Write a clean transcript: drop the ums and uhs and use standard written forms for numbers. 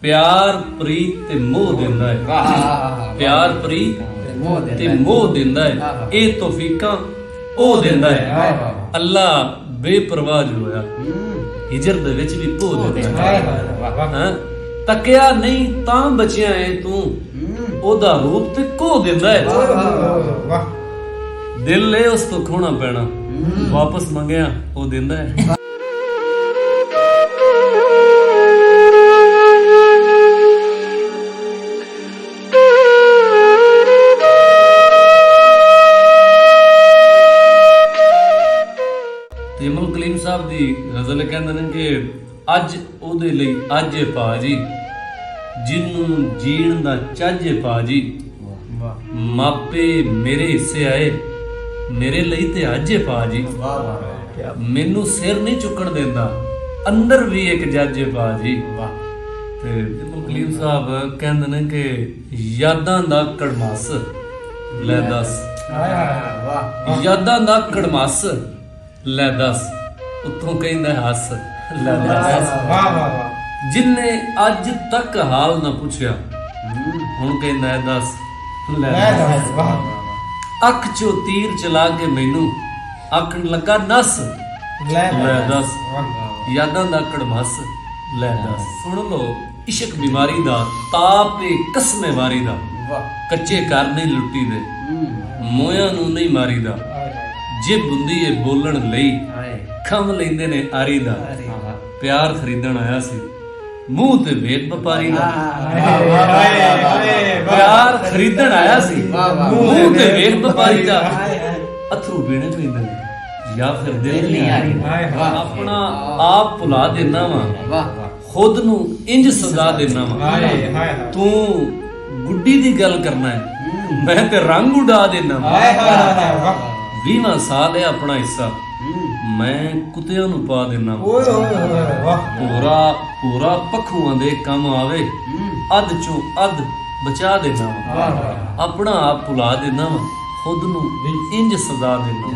प्यार प्रीत ते मोह दिंदा है। प्यार प्रीत ते मोह दिंदा है। ये तौफीकां ओ दिंदा है। अल्लाह बेपरवाह जो होया हिजर दे विच भी भो दिंदा है। हां तकिया नहीं तां बचिया है तू ओदा रूप ते को दिंदा है। दिल ले उस तो खोना पैना वापस मंगया ओ दिंदा है। इमाम कलीम साहब दी गजल कहंदे ने कि अज ओदे लई अज है पाजी जिन्नू जीण दा चज है पाजी मापे मेरे हिस्से आए मेरे लई ते अज है पाजी मैनू सिर नहीं चुकण देंदा अंदर भी एक जज है पाजी। ते इमाम कलीम साहब कहंदे ने कि यादां दा कड़मास ले दस यादां दा कड़मास ले दस उतों कहंदा हस ले दस जिन्ने अज तक हाल ना पूछया हुण कहंदा है दस ले दस। अख चो तीर चला के मैनू आखण लगा नस ले दस यादां दा कड़मस ले दस। सुन लो इश्क बीमारी दा ताप ए कसमे वारी दा कच्चे घर नहीं लुट्टी दे मोया नू नहीं मारी दा जे बुंदी है बोलण लई खम लेंदे ने आरी दा प्यार खरीदण आया सी मुंह ते वेख व्यापारी दा प्यार खरीदण आया सी मुंह ते वेख व्यापारी दा अथरू पीने पैंदे ने या फिर दिल नहीं आ रही अपना आप भुला देना वा खुद नू इंज सजा देना वा तू गुड्डी दी गल करना है मैं ते रंग उड़ा देना वा 20 साल है अपना हिस्सा मैं कुत्तियां नू पा देना पूरा पूरा पखुआं दे कम आवे अध चो अध बचा देना अपना आप भुला देना खुद नू इंज सजा देना।